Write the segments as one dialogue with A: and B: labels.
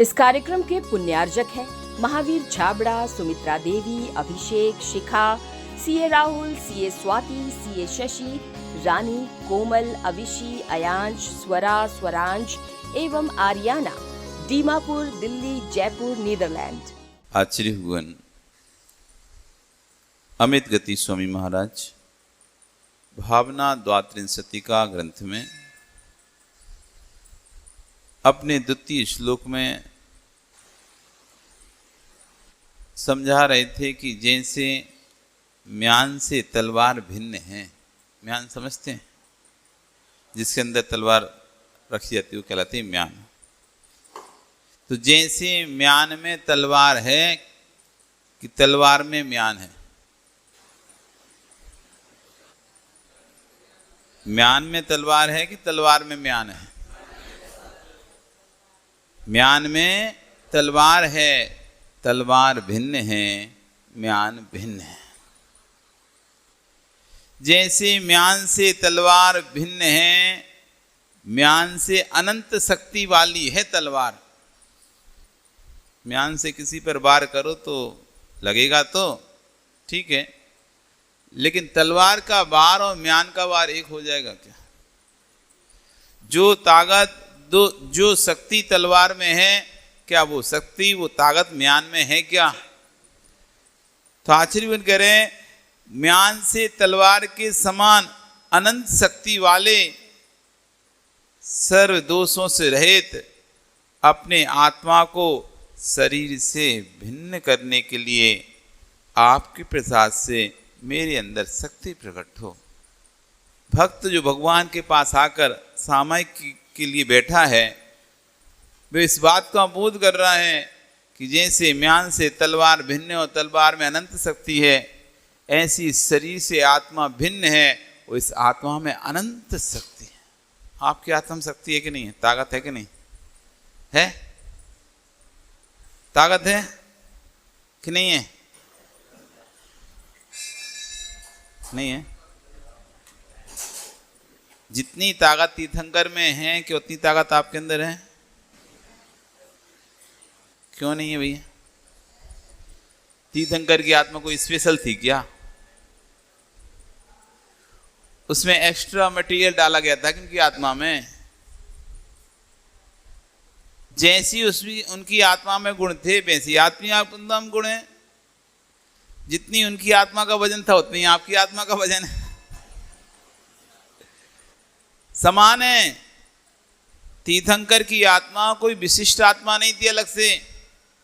A: इस कार्यक्रम के पुण्यार्जक हैं Mahavir Chhabra, Sumitra Devi, Abhishek, Shikha, CA Rahul, CA Swati, CA Shashi, Rani, Komal, Avishi, Ayansh, Swara, Swaransh एवं आर्याना, दीमापुर, दिल्ली, जयपुर, नीदरलैंड।
B: आचार्य हुवन अमित गति स्वामी महाराज भावना द्वात्रिंशतिका ग्रंथ में अपने द्वितीय श्लोक में समझा रहे थे कि जैसे म्यान से तलवार भिन्न है। म्यान समझते हैं? जिसके अंदर तलवार रखी जाती है वो कहलाती है म्यान। तो जैसे म्यान में तलवार है कि तलवार में म्यान है। म्यान में तलवार है कि तलवार में म्यान है? म्यान में तलवार है, तलवार भिन्न है, म्यान भिन्न है। जैसे म्यान से तलवार भिन्न है, म्यान से अनंत शक्ति वाली है तलवार। म्यान से किसी पर वार करो तो लगेगा तो ठीक है, लेकिन तलवार का वार और म्यान का वार एक हो जाएगा क्या? जो ताकत जो शक्ति तलवार में है, क्या वो शक्ति वो ताकत म्यान में है क्या? तो आचार्यवन कह रहे हैं म्यान से तलवार के समान अनंत शक्ति वाले सर्व दोषों से रहित अपने आत्मा को शरीर से भिन्न करने के लिए आपके प्रसाद से मेरे अंदर शक्ति प्रकट हो। भक्त जो भगवान के पास आकर सामायिक के लिए बैठा है, वे इस बात का बोध कर रहा है कि जैसे म्यान से तलवार भिन्न और तलवार में अनंत शक्ति है, ऐसी शरीर से आत्मा भिन्न है और इस आत्मा में अनंत शक्ति है। आपकी आत्मा में शक्ति है कि नहीं है? ताकत है कि नहीं है? ताकत है कि नहीं है? नहीं है। जितनी ताकत तीर्थंकर में है कि उतनी ताकत आपके अंदर है? क्यों नहीं है भैया? तीर्थंकर की आत्मा कोई स्पेशल थी क्या? उसमें एक्स्ट्रा मटेरियल डाला गया था कि उनकी आत्मा में? जैसी उसकी उनकी आत्मा में गुण थे वैसी आत्मा में गुण है। जितनी उनकी आत्मा का वजन था उतनी आपकी आत्मा का वजन है। समान है। तीर्थंकर की आत्मा कोई विशिष्ट आत्मा नहीं थी अलग से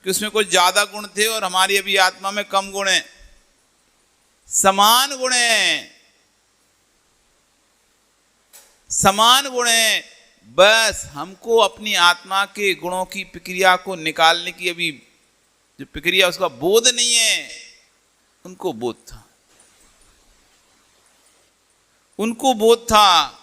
B: कि उसमें कुछ ज्यादा गुण थे और हमारी अभी आत्मा में कम गुण है। समान गुण है, समान गुण है। बस हमको अपनी आत्मा के गुणों की प्रक्रिया को निकालने की अभी जो प्रक्रिया उसका बोध नहीं है। उनको बोध था, उनको बोध था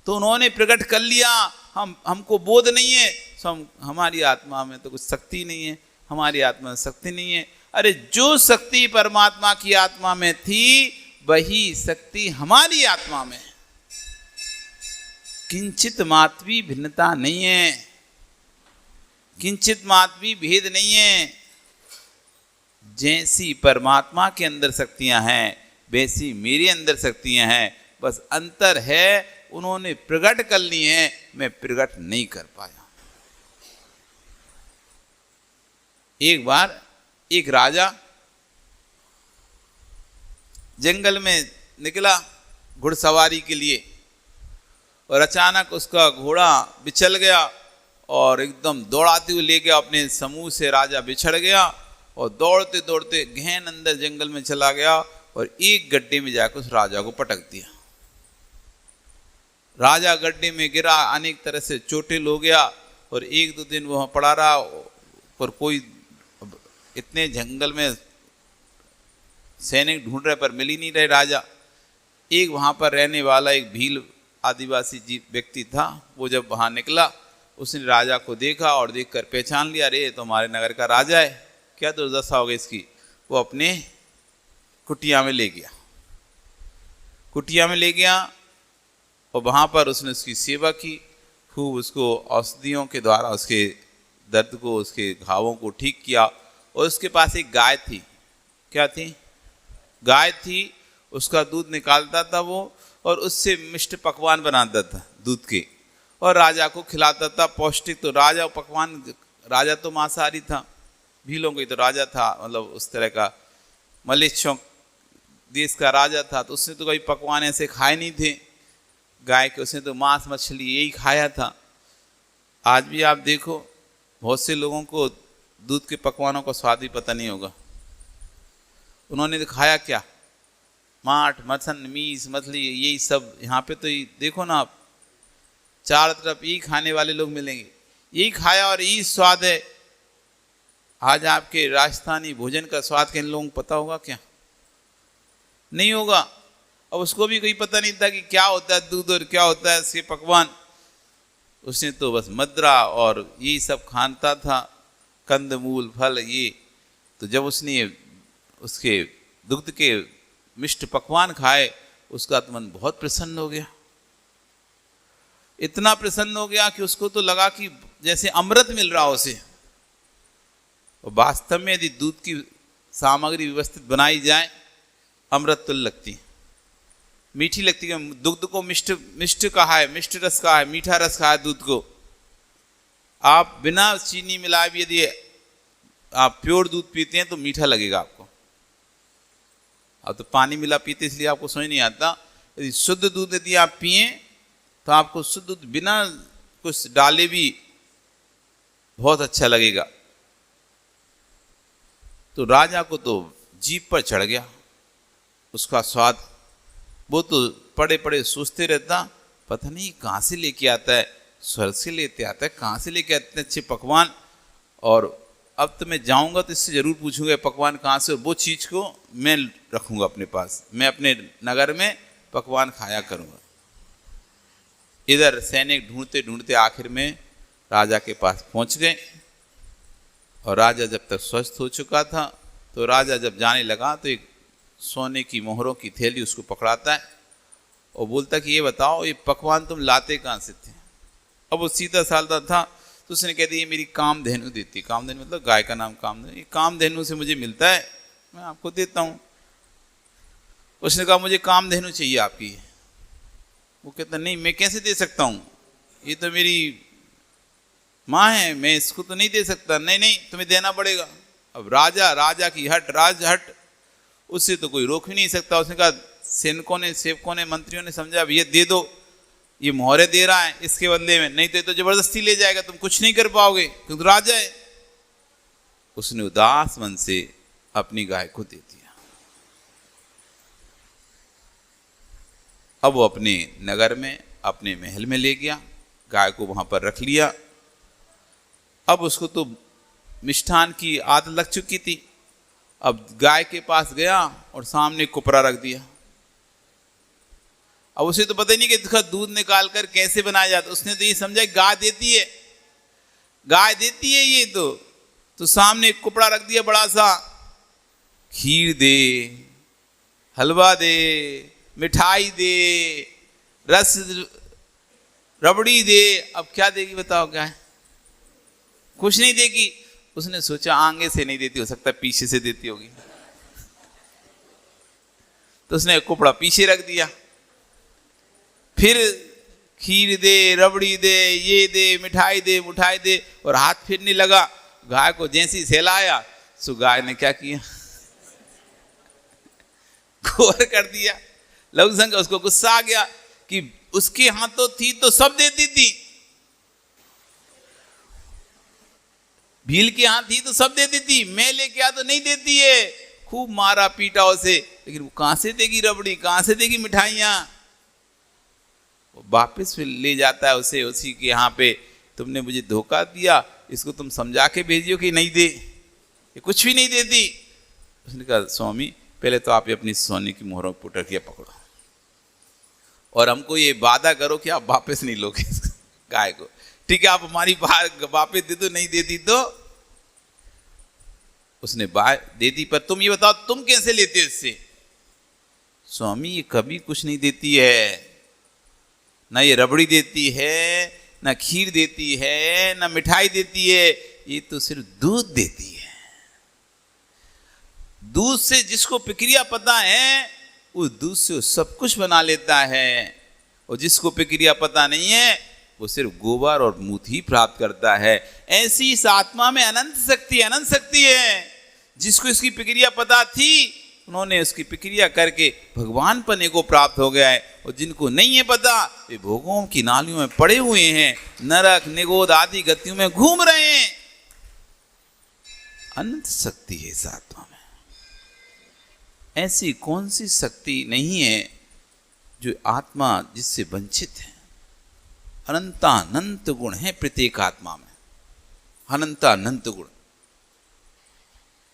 B: तो उन्होंने प्रकट कर लिया। हमको बोध नहीं है तो हमारी आत्मा में तो कुछ शक्ति नहीं है, हमारी आत्मा में शक्ति नहीं है। अरे जो शक्ति परमात्मा की आत्मा में थी वही शक्ति हमारी आत्मा में है। किंचित मात्र भी भिन्नता नहीं है, किंचित मात्र भी भेद नहीं है। जैसी परमात्मा के अंदर शक्तियां हैं वैसी मेरे अंदर शक्तियां हैं। बस अंतर है उन्होंने प्रकट कर ली हैं, मैं प्रकट नहीं कर पाया। एक बार एक राजा जंगल में निकला घुड़सवारी के लिए और अचानक उसका घोड़ा बिछल गया और एकदम दौड़ाते हुए ले गया अपने समूह से। राजा बिछड़ गया और दौड़ते दौड़ते गहन अंदर जंगल में चला गया और एक गड्ढे में जाकर उस राजा को पटक दिया। राजा गड्ढे में गिरा, अनेक तरह से चोटिल हो गया और एक दो दिन वहां पड़ा रहा। पर कोई इतने जंगल में सैनिक ढूंढ रहे पर मिल ही नहीं रहे राजा। एक वहां पर रहने वाला एक भील आदिवासी व्यक्ति था, वो जब वहां निकला उसने राजा को देखा और देखकर पहचान लिया, अरे तो हमारे नगर का राजा है। क्या दुर्दशा हो गई इसकी? वो अपने कुटिया में ले गया, कुटिया में ले गया और वहाँ पर उसने उसकी सेवा की, खूब उसको औषधियों के द्वारा उसके दर्द को, उसके घावों को ठीक किया। और उसके पास एक गाय थी। क्या थी? गाय थी। उसका दूध निकालता था वो, और उससे मिष्ट पकवान बनाता था दूध के, और राजा को खिलाता था पौष्टिक। तो राजा पकवान, राजा तो मांसाहारी था, भीलों का ही तो राजा था, मतलब उस तरह का मलेच्छों देश का राजा था। तो उसने तो कभी पकवान ऐसे खाए नहीं थे गाय के, उसने तो मांस मछली यही खाया था। आज भी आप देखो, बहुत से लोगों को दूध के पकवानों का स्वाद भी पता नहीं होगा। उन्होंने तो खाया क्या? माठ, मछन, मीस, मछली, यही सब। यहाँ पे तो देखो ना आप, चारों तरफ यही खाने वाले लोग मिलेंगे, यही खाया और यही स्वाद है। आज आपके राजस्थानी भोजन का स्वाद किन लोगों को पता होगा क्या? नहीं होगा। अब उसको भी कोई पता नहीं था कि क्या होता है दूध और क्या होता है इसके पकवान। उसने तो बस मदरा और यही सब खाता था, कंदमूल, फल ये। तो जब उसने उसके दुग्ध के मिष्ट पकवान खाए, उसका तो मन बहुत प्रसन्न हो गया। इतना प्रसन्न हो गया कि उसको तो लगा कि जैसे अमृत मिल रहा हो उसे। और वास्तव में यदि दूध की सामग्री व्यवस्थित बनाई जाए, अमृत तुल्य लगती, मीठी लगती है। दुग्ध को मिष्ट मिष्ट कहा है, मिष्ट रस कहा है, मीठा रस कहा है दूध को। आप बिना चीनी मिलाए भी यदि आप प्योर दूध पीते हैं तो मीठा लगेगा आपको। अब तो पानी मिला पीते इसलिए आपको समझ नहीं आता। यदि शुद्ध दूध यदि आप पिए तो आपको शुद्ध दूध बिना कुछ डाले भी बहुत अच्छा लगेगा। तो राजा को तो जीभ पर चढ़ गया उसका स्वाद। वो तो पड़े पड़े सोचते रहता, पता नहीं कहाँ से लेके आता है, स्वर्ग से लेते आता है, कहाँ से लेके आते हैं अच्छे पकवान। और अब तो मैं जाऊंगा तो इससे जरूर पूछूंगा पकवान कहाँ से, और वो चीज़ को मैं रखूंगा अपने पास, मैं अपने नगर में पकवान खाया करूंगा। इधर सैनिक ढूंढते ढूंढते आखिर में राजा के पास पहुंच गए। और राजा जब तक स्वस्थ हो चुका था, तो राजा जब जाने लगा तो एक सोने की मोहरों की थैली उसको पकड़ाता है और बोलता कि ये बताओ, ये पकवान तुम लाते कहाँ से थे? अब वो सीधा साधा था, तो उसने कह दिया ये मेरी कामधेनु देती। कामधेनु मतलब गाय का नाम कामधेनु। ये कामधेनु से मुझे मिलता है, मैं आपको देता हूँ। उसने कहा मुझे कामधेनु चाहिए आपकी। वो कहता नहीं, मैं कैसे दे सकता हूँ, ये तो मेरी माँ है, मैं इसको तो नहीं दे सकता। नहीं नहीं, तुम्हें देना पड़ेगा। अब राजा की हट, राज हट, उससे तो कोई रोक भी नहीं सकता। उसने कहा, सैनिकों ने, सेवकों ने, मंत्रियों ने समझा अब ये दे दो, ये मोहरे दे रहा है इसके बदले में, नहीं तो जबरदस्ती ले जाएगा, तुम कुछ नहीं कर पाओगे क्योंकि राजा है। उसने उदास मन से अपनी गाय को दे दिया। अब वो अपने नगर में, अपने महल में ले गया, गाय को वहां पर रख लिया। अब उसको तो मिष्ठान की आदत लग चुकी थी। अब गाय के पास गया और सामने कुपरा रख दिया। अब उसे तो पता ही नहीं कि इसका दूध निकाल कर कैसे बनाया जाता। उसने तो ये समझा गाय देती है, गाय देती है ये तो सामने एक कुपड़ा रख दिया बड़ा सा। खीर दे, हलवा दे, मिठाई दे, रस, रबड़ी दे। अब क्या देगी बताओ गाय? कुछ नहीं देगी। उसने सोचा आगे से नहीं देती, हो सकता है पीछे से देती होगी। तो उसने कुपड़ा पीछे रख दिया। फिर खीर दे, रबड़ी दे, ये दे, मिठाई दे, मुठाई दे, और हाथ फिरने लगा। गाय को जैसे ही सहलाया, सो गाय ने क्या किया, घोर कर दिया। लघुशंक उसको गुस्सा आ गया कि उसके हाथों थी तो सब देती थी, भील के हाथ थी तो सब देती थी, मैं लेके आ तो नहीं देती है। खूब मारा पीटा उसे, लेकिन वो कहां से देगी रबड़ी, कहां से देगी मिठाइयां? वापिस फिर ले जाता है उसे उसी के यहाँ पे। तुमने मुझे धोखा दिया, इसको तुम समझा के भेजियो कि नहीं दे, ये कुछ भी नहीं देती। उसने कहा स्वामी, पहले तो आप अपनी सोने की मोहरों को पुटकिया पकड़ो और हमको ये वादा करो कि आप वापस नहीं लोगे गाय को। ठीक है, आप हमारी वापस दे दो, नहीं देती तो। उसने दे दी, पर तुम ये बताओ तुम कैसे लेते हो इससे? स्वामी, ये कभी कुछ नहीं देती है, ना ये रबड़ी देती है, न खीर देती है, न मिठाई देती है, ये तो सिर्फ दूध देती है। दूध से जिसको प्रक्रिया पता है, उस दूध से वो सब कुछ बना लेता है, और जिसको प्रक्रिया पता नहीं है, वो सिर्फ गोबर और मूत ही प्राप्त करता है। ऐसी इस आत्मा में अनंत शक्ति है। जिसको इसकी प्रक्रिया पता थी, उन्होंने उसकी प्रक्रिया करके भगवान पने को प्राप्त हो गया है, और जिनको नहीं है पता, वे भोगों की नालियों में पड़े हुए हैं, नरक निगोद आदि गतियों में घूम रहे हैं। अनंत शक्ति है इस आत्मा में। ऐसी कौन सी शक्ति नहीं है जो आत्मा जिससे वंचित है। अनंतानंत गुण है प्रत्येक आत्मा में, अनंतानंत गुण।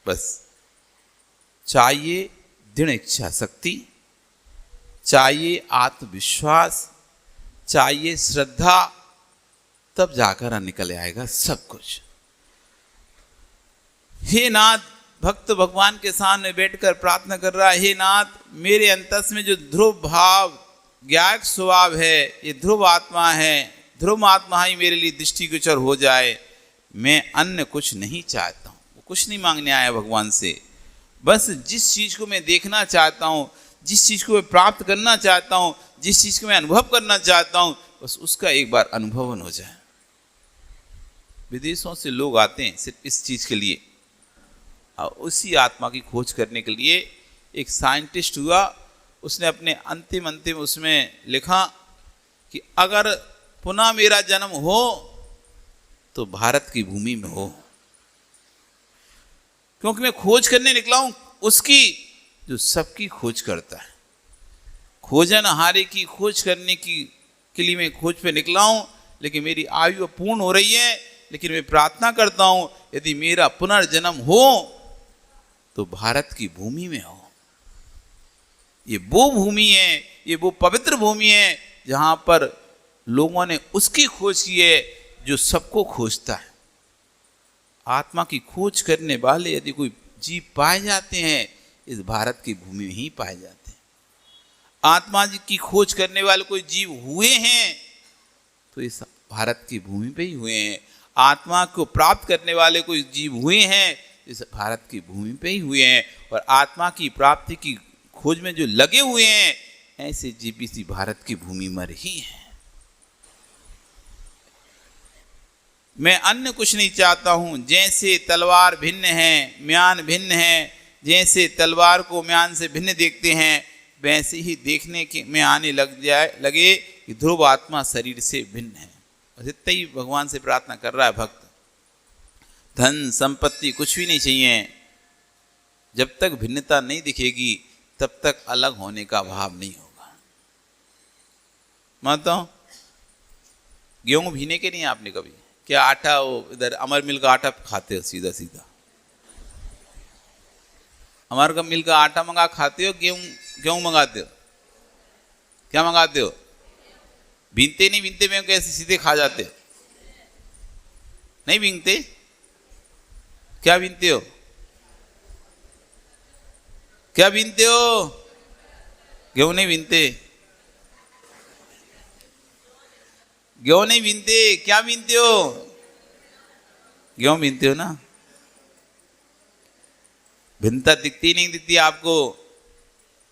B: बस चाहिए दृढ़ इच्छा शक्ति, चाहिए आत्मविश्वास, चाहिए श्रद्धा, तब जाकर निकल आएगा सब कुछ। हे नाथ, भक्त भगवान के सामने बैठकर प्रार्थना कर रहा है, हे नाथ, मेरे अंतस में जो ध्रुव भाव ज्ञायक स्वभाव है, ये ध्रुव आत्मा है, ध्रुव आत्मा ही मेरे लिए दृष्टिगोचर हो जाए। मैं अन्य कुछ नहीं चाहता हूँ, वो कुछ नहीं मांगने आया भगवान से। बस जिस चीज़ को मैं देखना चाहता हूँ, जिस चीज़ को मैं प्राप्त करना चाहता हूँ, जिस चीज़ को मैं अनुभव करना चाहता हूँ, बस उसका एक बार अनुभवन हो जाए। विदेशों से लोग आते हैं सिर्फ इस चीज़ के लिए, और उसी आत्मा की खोज करने के लिए। एक साइंटिस्ट हुआ, उसने अपने अंतिम उसमें लिखा कि अगर पुनः मेरा जन्म हो तो भारत की भूमि में हो, क्योंकि मैं खोज करने निकला हूं उसकी जो सबकी खोज करता है। खोजन हारे की खोज करने के लिए मैं खोज पे निकला हूं, लेकिन मेरी आयु पूर्ण हो रही है। लेकिन मैं प्रार्थना करता हूं, यदि मेरा पुनर्जन्म हो तो भारत की भूमि में हो। ये वो भूमि है, ये वो पवित्र भूमि है जहां पर लोगों ने उसकी खोज की है जो सबको खोजता है। आत्मा की खोज करने वाले यदि कोई जीव पाए जाते हैं, इस भारत की भूमि में ही पाए जाते हैं। आत्मा की खोज करने वाले कोई जीव हुए हैं तो इस भारत की भूमि पे ही हुए हैं। आत्मा को प्राप्त करने वाले कोई जीव हुए हैं, इस भारत की भूमि पे ही हुए हैं। और आत्मा की प्राप्ति की खोज में जो लगे हुए हैं, ऐसे जीव इसी भारत की भूमि में ही हैं। मैं अन्य कुछ नहीं चाहता हूं। जैसे तलवार भिन्न है, म्यान भिन्न है, जैसे तलवार को म्यान से भिन्न देखते हैं, वैसे ही देखने के में आने लगे कि ध्रुव आत्मा शरीर से भिन्न है। और इतना ही भगवान से प्रार्थना कर रहा है भक्त। धन संपत्ति कुछ भी नहीं चाहिए। जब तक भिन्नता नहीं दिखेगी, तब तक अलग होने का भाव नहीं होगा। मानता हूं, गेहूं भीने के नहीं आपने कभी क्या? आटा वो इधर अमर मिल का आटा खाते हो सीधा सीधा? अमर का मिल का आटा मंगा खाते हो, गेहूं मंगाते हो? क्या मंगाते हो? भीनते नहीं, भीनते में कैसे सीधे खा जाते हो? नहीं भीनते? क्या भीनते हो? क्या भीनते हो? गेहूं नहीं भीनते, गेहूं नहीं भीनते। क्या भीनते हो? गेहूं भीनते हो ना? भिन्नता दिखती नहीं दिखती आपको?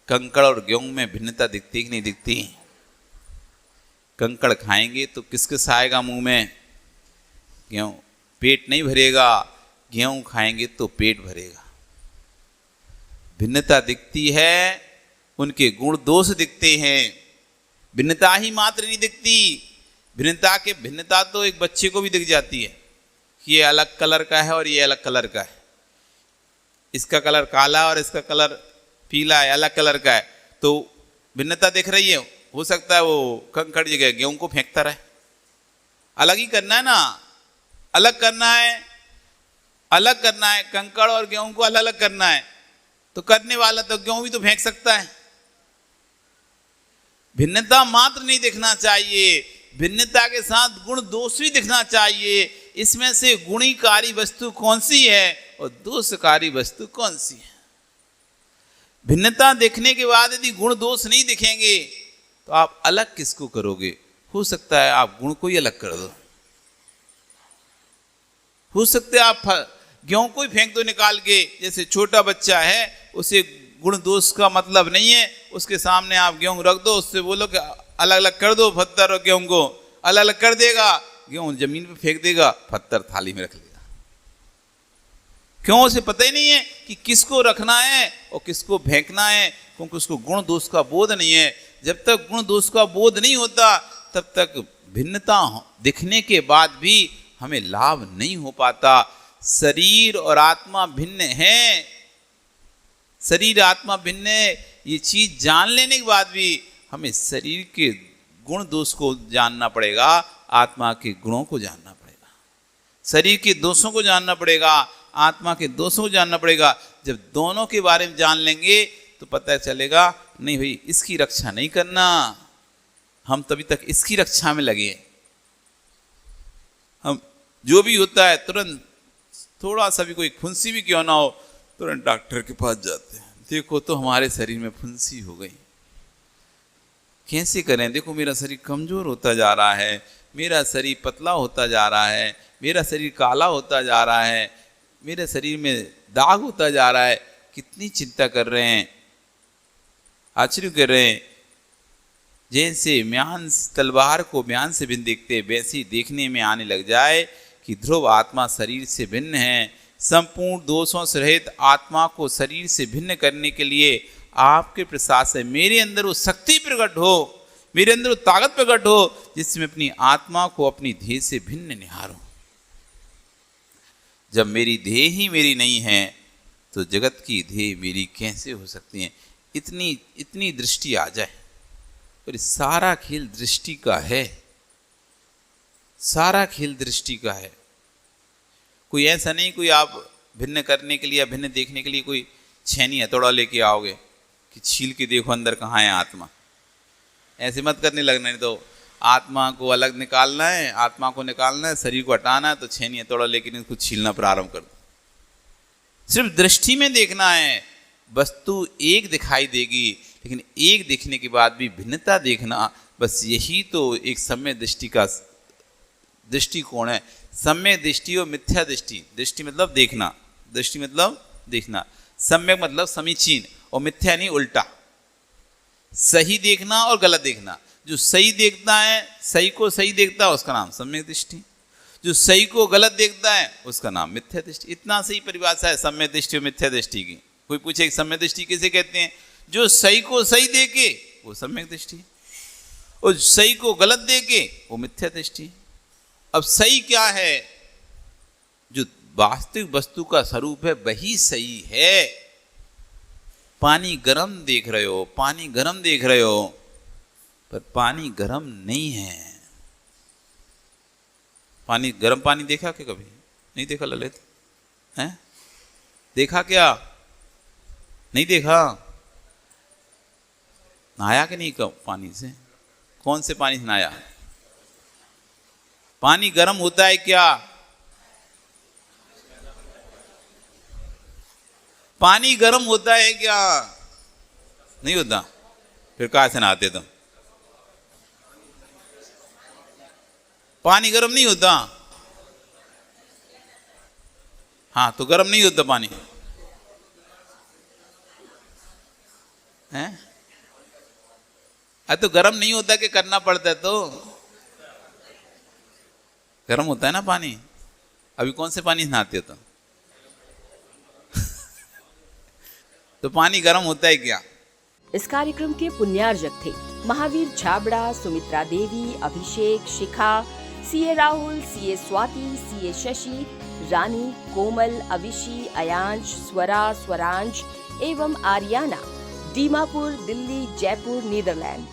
B: कंकड़ और गेहूं में भिन्नता दिखती कि नहीं दिखती? कंकड़ खाएंगे तो किस किस आएगा मुंह में? गेहूं पेट नहीं भरेगा, गेहूं खाएंगे तो पेट भरेगा। भिन्नता दिखती है, उनके गुण दोष दिखते हैं। भिन्नता ही मात्र नहीं दिखती, भिन्नता तो एक बच्चे को भी दिख जाती है कि ये अलग कलर का है और ये अलग कलर का है। इसका कलर काला और इसका कलर पीला है, अलग कलर का है, तो भिन्नता दिख रही है। हो सकता है वो कंकड़ जगह गेहूं को फेंकता रहे। अलग ही करना है ना, अलग करना है, अलग करना है। कंकड़ और गेहूं को अलग अलग करना है, तो करने वाला तो गेहूं भी तो फेंक सकता है। भिन्नता मात्र नहीं दिखना चाहिए, भिन्नता के साथ गुण दोष भी दिखना चाहिए। इसमें से गुणीकारी वस्तु कौन सी है और दोषकारी वस्तु कौन सी है? भिन्नता देखने के बाद यदि गुण दोष नहीं दिखेंगे तो आप अलग किसको करोगे? हो सकता है आप गुण को ही अलग कर दो, हो सकता है आप गेहूं को ही फेंक दो निकाल के। जैसे छोटा बच्चा है, उसे गुण दोष का मतलब नहीं है, उसके सामने आप गेहूं रख दो, उससे बोलो कि अलग अलग कर दो पत्थर और गेहूं को, अलग अलग कर देगा, गेहूं जमीन पे फेंक देगा, पत्थर थाली में रख लेगा। क्यों? उसे पता ही नहीं है कि किसको रखना है और किसको फेंकना है, क्योंकि उसको गुण दोष का बोध नहीं है। जब तक गुण दोष का बोध नहीं होता तब तक भिन्नता दिखने के बाद भी हमें लाभ नहीं हो पाता। शरीर और आत्मा भिन्न है, शरीर आत्मा भिन्न है, ये चीज जान लेने के बाद भी हमें शरीर के गुण दोष को जानना पड़ेगा, आत्मा के गुणों को जानना पड़ेगा। शरीर के दोषों को जानना पड़ेगा, आत्मा के दोषों को जानना पड़ेगा। जब दोनों के बारे में जान लेंगे तो पता चलेगा नहीं भाई इसकी रक्षा नहीं करना, हम तभी तक इसकी रक्षा में लगे। हम जो भी होता है तुरंत, थोड़ा सा भी कोई फुंसी भी क्यों ना हो, तुरंत डॉक्टर के पास जाते हैं। देखो तो हमारे शरीर में फुंसी हो गई, कैसे करें? देखो मेरा शरीर कमजोर होता जा रहा है, मेरा शरीर पतला होता जा रहा है, मेरा शरीर काला होता जा रहा है, मेरे शरीर में दाग होता जा रहा है। कितनी चिंता कर रहे हैं, आश्चर्य कर रहे हैं। जैसे म्यान तलवार को म्यान से भिन्न देखते, वैसी देखने में आने लग जाए कि ध्रुव आत्मा शरीर से भिन्न है। संपूर्ण दोषों से रहित आत्मा को शरीर से भिन्न करने के लिए आपके प्रसाद से मेरे अंदर वो शक्ति प्रकट हो, मेरे अंदर वो ताकत प्रकट हो, जिसमें अपनी आत्मा को अपनी देह से भिन्न निहारूं। जब मेरी देह ही मेरी नहीं है तो जगत की देह मेरी कैसे हो सकती है? इतनी दृष्टि आ जाए। और सारा खेल दृष्टि का है, सारा खेल दृष्टि का है। कोई ऐसा नहीं कोई आप भिन्न करने के लिए या भिन्न देखने के लिए कोई छेनी हथौड़ा लेके आओगे कि छील के देखो अंदर कहाँ है आत्मा। ऐसे मत करने लगना, नहीं तो आत्मा को अलग निकालना है, आत्मा को निकालना है, शरीर को हटाना है, तो छेनी हथौड़ा लेकिन इसको छीलना प्रारंभ कर दो। सिर्फ दृष्टि में देखना है, वस्तु एक दिखाई देगी, लेकिन एक देखने के बाद भी भिन्नता देखना, बस यही तो एक सम्यक दृष्टि का दृष्टिकोण है। सम्यक दृष्टि और मिथ्या दृष्टि, दृष्टि मतलब देखना, दृष्टि मतलब देखना, सम्यक मतलब समीचीन और मिथ्या नहीं उल्टा। सही देखना और गलत देखना। जो सही देखता है, सही को सही देखता है, उसका नाम सम्यक दृष्टि। जो सही को गलत देखता है उसका नाम मिथ्या दृष्टि। इतना सही परिभाषा है सम्यक दृष्टि और मिथ्या दृष्टि की। कोई पूछे कि सम्यक दृष्टि किसे कहते हैं? जो सही को सही देखे वो सम्यक दृष्टि, और सही को गलत देखे वो मिथ्या दृष्टि। अब सही क्या है? जो वास्तविक वस्तु का स्वरूप है वही सही है। पानी गरम देख रहे हो, पानी गरम देख रहे हो, पर पानी गरम नहीं है। पानी गरम पानी देखा क्या कभी? नहीं देखा ललित? हैं? देखा क्या? नहीं देखा? नहाया कि नहीं कब पानी से? कौन से पानी से नहाया? पानी गर्म होता है क्या? पानी गर्म होता है क्या? नहीं होता। फिर कहाँ से नहाते तुम? पानी गर्म नहीं होता। हाँ, तो गर्म नहीं होता पानी है? तो गर्म नहीं होता कि करना पड़ता है? तो गर्म होता है ना पानी। अभी कौन से पानी से नहाते हो तुम? तो पानी गर्म होता है क्या?
A: इस कार्यक्रम के पुण्यार्जक थे Mahavir Chhabra, Sumitra Devi, Abhishek, Shikha, CA Rahul, CA Swati, CA Shashi, Rani, Komal, Avishi, Ayansh, Swara, Swaransh एवं आर्याना, दीमापुर, दिल्ली, जयपुर, नीदरलैंड।